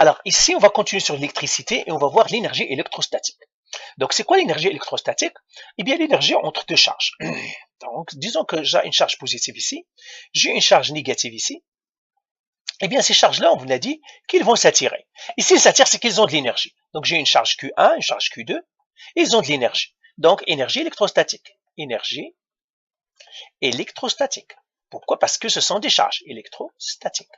Alors ici, on va continuer sur l'électricité et on va voir l'énergie électrostatique. Donc c'est quoi l'énergie électrostatique? Eh bien l'énergie entre deux charges. Donc disons que j'ai une charge positive ici, j'ai une charge négative ici. Eh bien ces charges-là, on vous a dit qu'ils vont s'attirer. Ici, s'attirent, c'est qu'ils ont de l'énergie. Donc j'ai une charge Q1, une charge Q2, et ils ont de l'énergie. Donc énergie électrostatique. Énergie électrostatique. Pourquoi? Parce que ce sont des charges électrostatiques.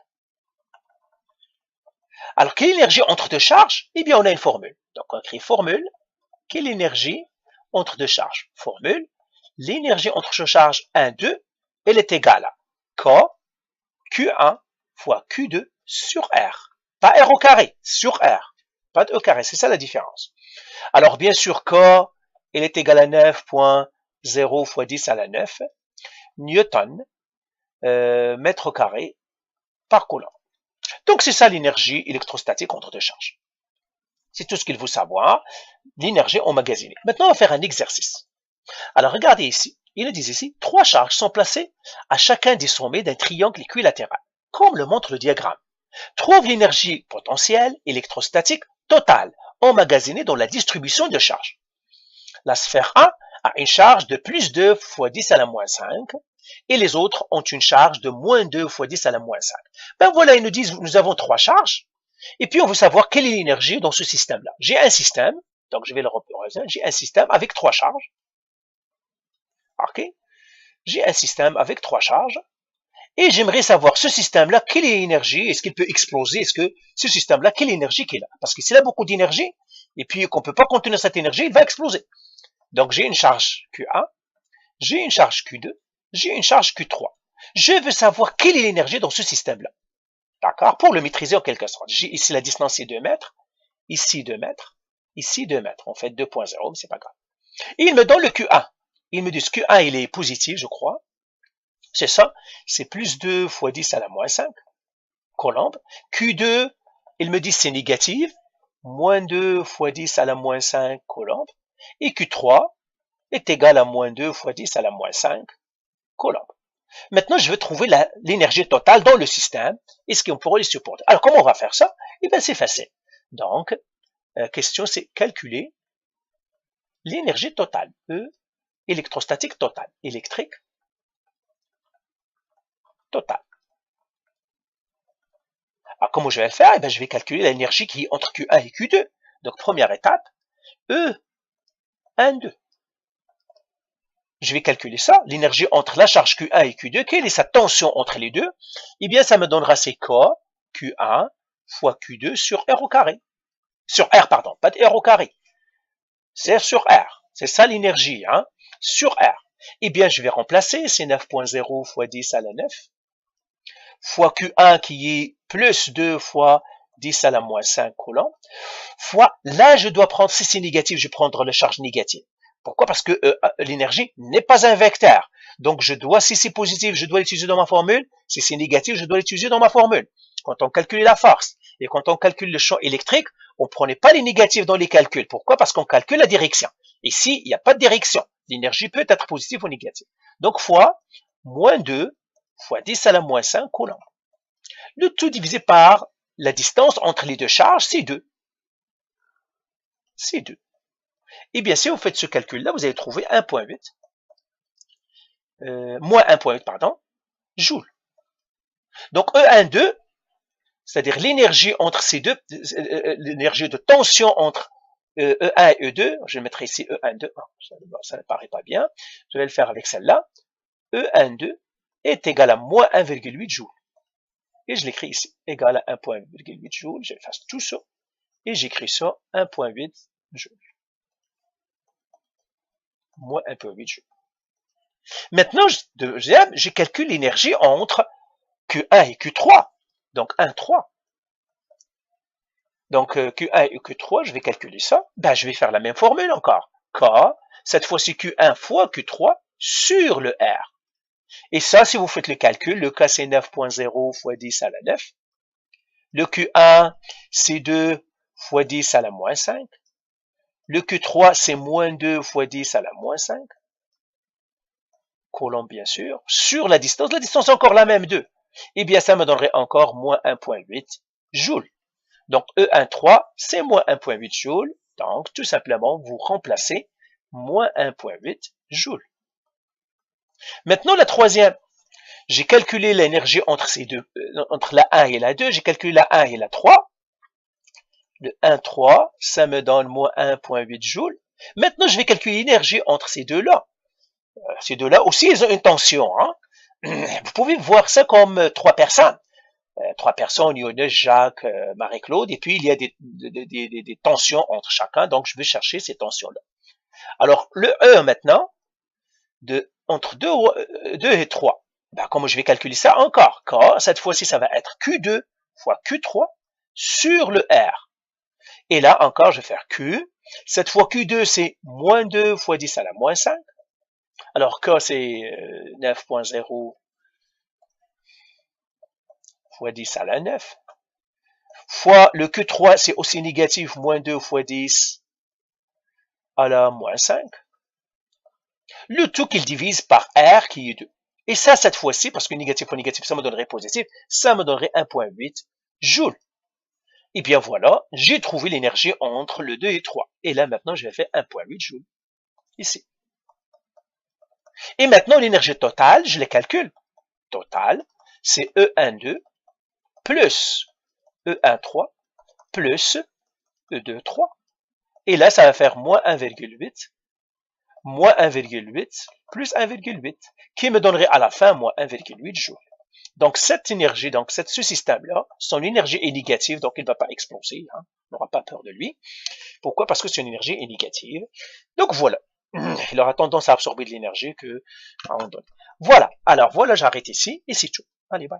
Alors, quelle énergie entre deux charges? Eh bien, on a une formule. Donc, on écrit formule. Quelle énergie entre deux charges? Formule. L'énergie entre deux charges 1, 2, elle est égale à Q1 fois Q2 sur R. Pas R au carré, sur R. Pas de E carré, c'est ça la différence. Alors, bien sûr, elle est égale à 9.0 fois 10 à la 9 newton mètre carré par coulomb. Donc, c'est ça l'énergie électrostatique entre deux charges. C'est tout ce qu'il faut savoir, l'énergie emmagasinée. Maintenant, on va faire un exercice. Alors, regardez ici. Il nous dit ici, 3 charges sont placées à chacun des sommets d'un triangle équilatéral, comme le montre le diagramme. Trouve l'énergie potentielle électrostatique totale emmagasinée dans la distribution de charges. La sphère 1 a une charge de plus 2 fois 10 à la moins 5, et les autres ont une charge de moins 2 fois 10 à la moins 5. Ben voilà, ils nous disent, nous avons 3 charges, et puis on veut savoir quelle est l'énergie dans ce système-là. J'ai un système, donc je vais le représenter, j'ai un système avec 3 charges. Ok? J'ai un système avec 3 charges, et j'aimerais savoir ce système-là, quelle est l'énergie, est-ce qu'il peut exploser, est-ce que ce système-là, quelle énergie qu'il a? Parce que s'il a beaucoup d'énergie, et puis qu'on ne peut pas contenir cette énergie, il va exploser. Donc j'ai une charge Q1, j'ai une charge Q2, j'ai une charge Q3. Je veux savoir quelle est l'énergie dans ce système-là. D'accord? Pour le maîtriser en quelque sorte. J'ai ici la distance c'est 2 mètres, ici 2 mètres, ici 2 mètres. On fait 2.0, mais c'est pas grave. Et il me donne le Q1. Il me dit que Q1 il est positif, je crois. C'est ça. C'est plus 2 fois 10 à la moins 5 coulombs. Q2, il me dit c'est négatif. Moins 2 fois 10 à la moins 5 coulombs. Et Q3 est égal à moins 2 fois 10 à la moins 5 coulombs. Maintenant, je veux trouver l'énergie totale dans le système et ce qu'on pourrait les supporter. Alors, comment on va faire ça? Eh bien, c'est facile. Donc, la question, c'est calculer l'énergie totale. Électrostatique totale. Électrique totale. Alors, comment je vais le faire? Eh bien, je vais calculer l'énergie qui est entre Q1 et Q2. Donc, première étape, E1, 2. Je vais calculer ça, l'énergie entre la charge Q1 et Q2, quelle est sa tension entre les deux? Eh bien, ça me donnera c'est Q1 fois Q2 sur R au carré. Sur R, pardon, pas de R au carré. C'est R sur R. C'est ça l'énergie, hein, sur R. Eh bien, je vais remplacer, c'est 9.0 fois 10 à la 9, fois Q1 qui est plus 2 fois 10 à la moins 5 coulombs, fois, là, je dois prendre, si c'est négatif, je vais prendre la charge négative. Pourquoi? Parce que l'énergie n'est pas un vecteur. Donc, si c'est positif, je dois l'utiliser dans ma formule. Si c'est négatif, je dois l'utiliser dans ma formule. Quand on calcule la force et quand on calcule le champ électrique, on ne prenait pas les négatifs dans les calculs. Pourquoi? Parce qu'on calcule la direction. Ici, il n'y a pas de direction. L'énergie peut être positive ou négative. Donc, fois moins 2 fois 10 à la moins 5 coulombs. Le tout divisé par la distance entre les deux charges, c'est 2. C'est 2. Eh bien, si vous faites ce calcul-là, vous allez trouver 1.8, moins 1.8, pardon, joules. Donc, E1,2, c'est-à-dire l'énergie entre ces deux, l'énergie de tension entre E1 et E2, je mettrai ici E1,2, ça ne paraît pas bien, je vais le faire avec celle-là, E1,2 est égal à moins 1,8 joules. Et je l'écris ici, égal à 1.8 joules, j'efface tout ça, et j'écris ça, 1.8 joules. Moins 1.8 joules. Maintenant, je calcule l'énergie entre Q1 et Q3. Donc, 1, 3. Donc, Q1 et Q3, je vais calculer ça. Ben, je vais faire la même formule encore. K, cette fois-ci Q1 fois Q3 sur le R. Et ça, si vous faites le calcul, le K, c'est 9.0 fois 10 à la 9. Le Q1, c'est 2 fois 10 à la moins 5. Le Q3, c'est moins 2 fois 10 à la moins 5. Coulomb, bien sûr. Sur la distance est encore la même, 2. Eh bien, ça me donnerait encore moins 1.8 joules. Donc E13, c'est moins 1,8 joules. Donc, tout simplement, vous remplacez moins 1,8 joules. Maintenant, la troisième. J'ai calculé l'énergie entre ces deux, entre la 1 et la 2. J'ai calculé la 1 et la 3. Le 1,3, ça me donne moins 1,8 joules. Maintenant, je vais calculer l'énergie entre ces deux-là. Ces deux-là aussi, ils ont une tension. Hein? Vous pouvez voir ça comme trois personnes. Trois personnes, Younes, Jacques, Marie-Claude, et puis il y a des tensions entre chacun, donc je vais chercher ces tensions-là. Alors, le E maintenant, entre 2 et 3, ben, comment je vais calculer ça encore? Car cette fois-ci, ça va être Q2 fois Q3 sur le R. Et là, encore, je vais faire Q. Cette fois, Q2, c'est moins 2 fois 10 à la moins 5. Alors, K, c'est 9.0 fois 10 à la 9. Fois le Q3, c'est aussi négatif, moins 2 fois 10 à la moins 5. Le tout qu'il divise par R qui est 2. Et ça, cette fois-ci, parce que négatif fois négatif, ça me donnerait positif, ça me donnerait 1,8 joules. Et bien voilà, j'ai trouvé l'énergie entre le 2 et 3. Et là, maintenant, je vais faire 1,8 joules. Ici. Et maintenant, l'énergie totale, je la calcule. Totale, c'est E12 plus E13 plus E23. Et là, ça va faire moins 1,8, moins 1,8 plus 1,8, qui me donnerait à la fin moins 1,8 joules. Donc, cette énergie, donc ce système-là, son énergie est négative, donc il ne va pas exploser. Hein, on n'aura pas peur de lui. Pourquoi? Parce que son énergie est négative. Donc, voilà. Il aura tendance à absorber de l'énergie que on donne. Voilà. Alors, voilà, j'arrête ici et c'est tout. Allez, bye.